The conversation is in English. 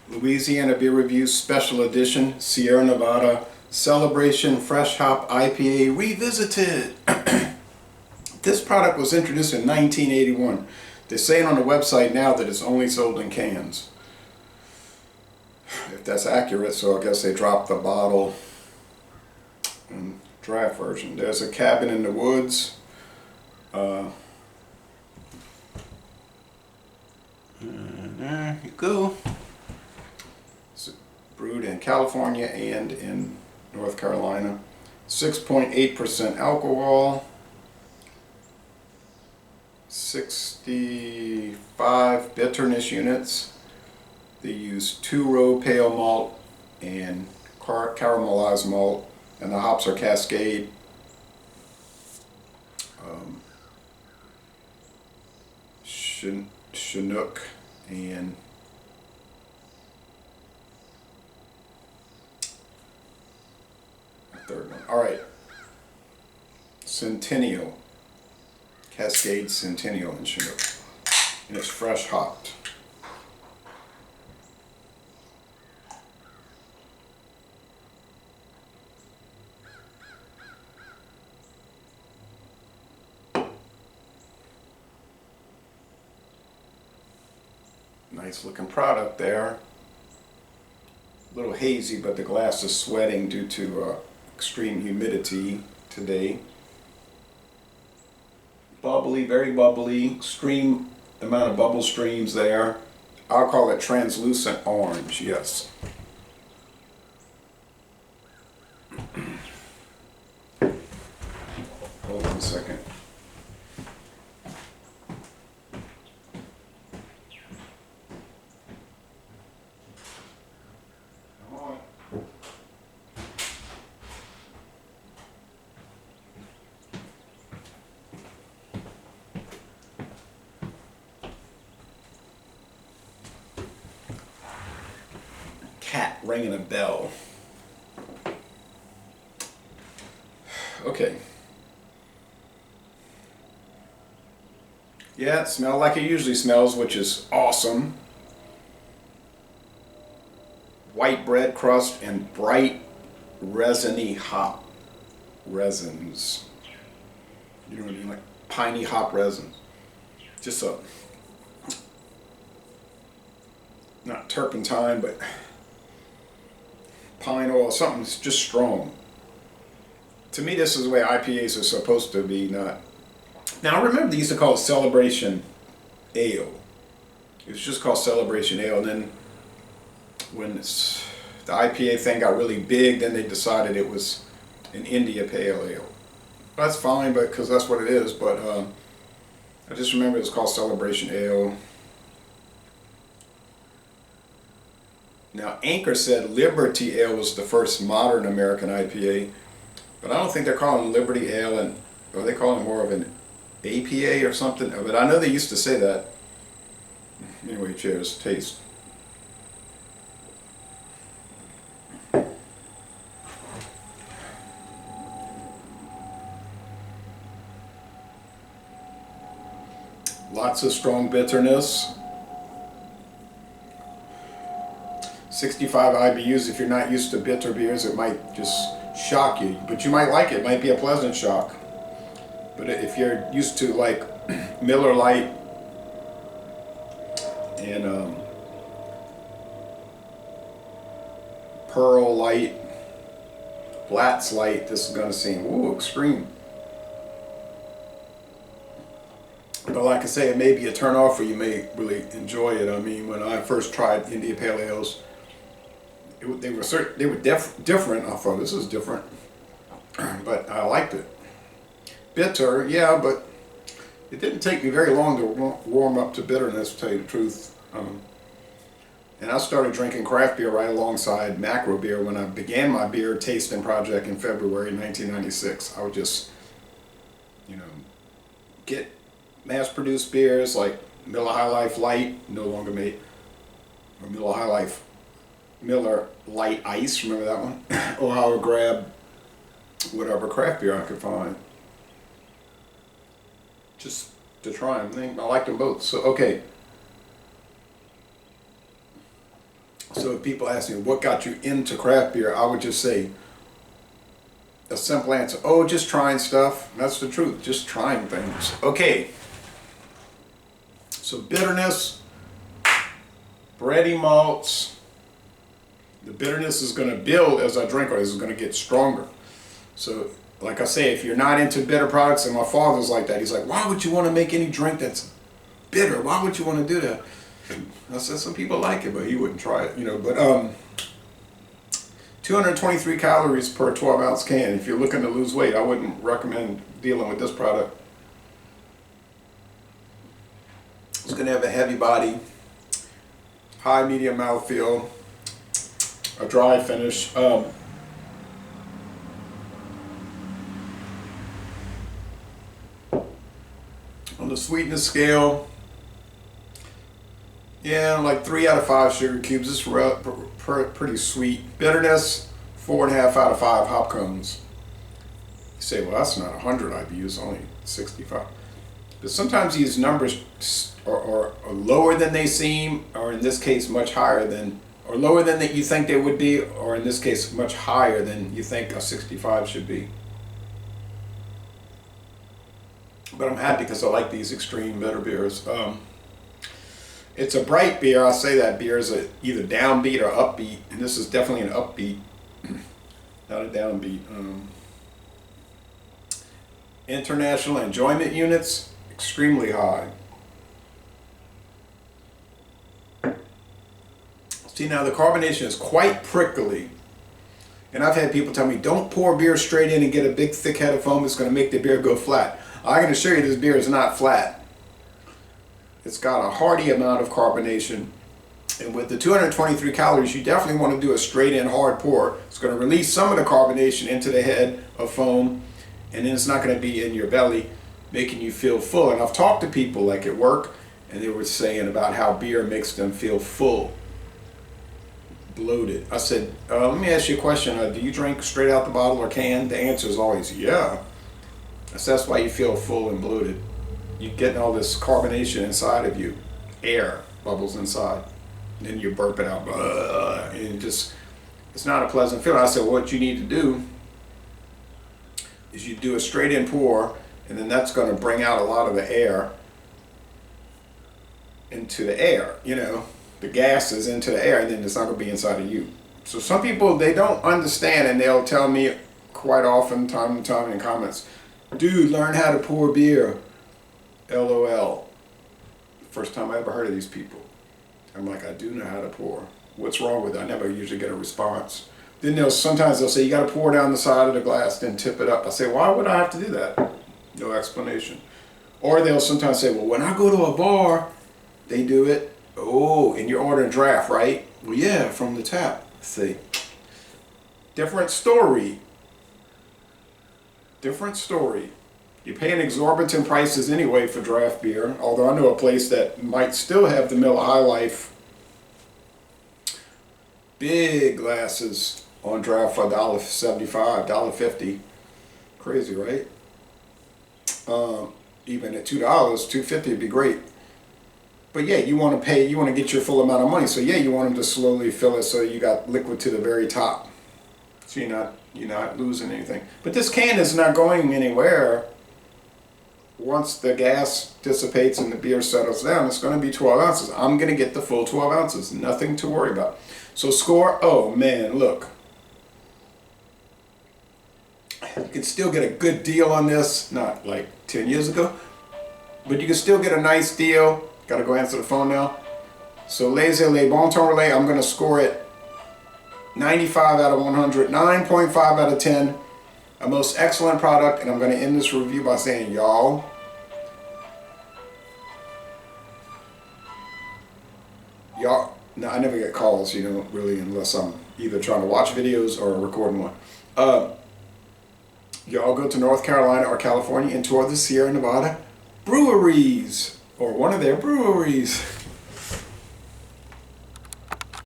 Louisiana Beer Review Special Edition Sierra Nevada Celebration Fresh Hop IPA Revisited. This product was introduced in 1981. They're saying on the website now that it's only sold in cans. If that's accurate, so I guess they dropped the bottle and draft version. There's a cabin in the woods. And there you go. It's brewed in California and in North Carolina. 6.8% alcohol. 65 bitterness units. They use 2-row pale malt and caramelized malt, and the hops are Cascade. Chinook and a third one. All right, Centennial, Cascade, Centennial, and Chinook, and it's fresh hopped. Nice looking product there. A little hazy, but the glass is sweating due to extreme humidity today. Bubbly, very bubbly, extreme amount of bubble streams there. I'll call it translucent orange, yes. Hold on a second. Cat ringing a bell. Okay. Yeah, it smells like it usually smells, which is awesome. White bread crust and bright resiny hop resins. You know what I mean? Like piney hop resins. Just a, not turpentine, but pine oil, something that's just strong. To me, this is the way IPAs are supposed to be. Not now. I remember they used to call it Celebration Ale. It was just called Celebration Ale, and then when the IPA thing got really big, then they decided it was an India Pale Ale. That's fine, but because that's what it is. But I just remember it was called Celebration Ale. Now, Anchor said Liberty Ale was the first modern American IPA, but I don't think they're calling Liberty Ale, and or they calling it more of an APA or something. But I know they used to say that. Anyway, cheers, taste. Lots of strong bitterness. 65 IBUs. If you're not used to bitter beers, it might just shock you, but you might like it. It might be a pleasant shock. But if you're used to like Miller Lite and Pearl Light, Blatz Light, this is going to seem extreme. But like I say, it may be a turn off, or you may really enjoy it. I mean, when I first tried India Pale Ales, they were different. I thought this is different, but I liked it. Bitter, yeah, but it didn't take me very long to warm up to bitterness, to tell you the truth. And I started drinking craft beer right alongside macro beer when I began my beer tasting project in February 1996. I would just, get mass-produced beers like Miller High Life Light, no longer made, or Miller Light Ice, remember that one? Or I would grab whatever craft beer I could find, just to try them. I liked them both. So, okay. So if people ask me what got you into craft beer, I would just say a simple answer. Oh, just trying stuff. That's the truth. Just trying things. Okay. So bitterness, bready malts. The bitterness is going to build as I drink, or is going to get stronger. So, like I say, if you're not into bitter products, and my father's like that, he's like, why would you want to make any drink that's bitter? Why would you want to do that? I said, some people like it, but he wouldn't try it, you know. But 223 calories per 12-ounce can. If you're looking to lose weight, I wouldn't recommend dealing with this product. It's going to have a heavy body, high medium mouthfeel, a dry finish. On the sweetness scale, yeah, like 3 out of 5 sugar cubes. It's pretty sweet. Bitterness, 4.5 out of 5 hop cones. You say, well, that's not 100 IBUs, only 65. But sometimes these numbers are lower than they seem, or in this case, much higher than, or lower than that you think they would be, or in this case, much higher than you think a 65 should be. But I'm happy because I like these extreme bitter beers. It's a bright beer. I'll say that beer is either downbeat or upbeat, and this is definitely an upbeat, not a downbeat. International enjoyment units, extremely high. See, now the carbonation is quite prickly. And I've had people tell me, don't pour beer straight in and get a big thick head of foam. It's going to make the beer go flat. I'm going to show you this beer is not flat. It's got a hearty amount of carbonation. And with the 223 calories, you definitely want to do a straight in hard pour. It's going to release some of the carbonation into the head of foam. And then it's not going to be in your belly, making you feel full. And I've talked to people like at work, and they were saying about how beer makes them feel full, bloated. I said, let me ask you a question. Do you drink straight out the bottle or can? The answer is always, yeah. I said, that's why you feel full and bloated. You're getting all this carbonation inside of you. Air bubbles inside. And then you burp it out. And it's not a pleasant feeling. I said, what you need to do is you do a straight in pour, and then that's going to bring out a lot of the air into the air, you know, the gases into the air, and then it's not going to be inside of you. So some people, they don't understand, and they'll tell me quite often, time to time in comments, dude, learn how to pour beer. LOL. First time I ever heard of these people. I'm like, I do know how to pour. What's wrong with it? I never usually get a response. Then sometimes they'll say, you got to pour down the side of the glass, then tip it up. I say, why would I have to do that? No explanation. Or they'll sometimes say, well, when I go to a bar, they do it. Oh, and you're ordering draft, right? Well, yeah, from the tap. See, different story. Different story. You're paying exorbitant prices anyway for draft beer, although I know a place that might still have the Miller High Life big glasses on draft for $1.75, $1.50. Crazy, right? Even at $2, $2.50 would be great. But yeah, you want to pay, you want to get your full amount of money. So yeah, you want them to slowly fill it so you got liquid to the very top. So you're not losing anything. But this can is not going anywhere. Once the gas dissipates and the beer settles down, it's going to be 12 ounces. I'm going to get the full 12 ounces. Nothing to worry about. So score, oh man, look. You can still get a good deal on this. Not like 10 years ago. But you can still get a nice deal. Got to go answer the phone now. So Les Bon Ton Relais, I'm going to score it 95 out of 100, 9.5 out of 10. A most excellent product, and I'm going to end this review by saying, y'all, no, I never get calls, you know, really, unless I'm either trying to watch videos or recording one. Y'all go to North Carolina or California and tour the Sierra Nevada breweries, or one of their breweries.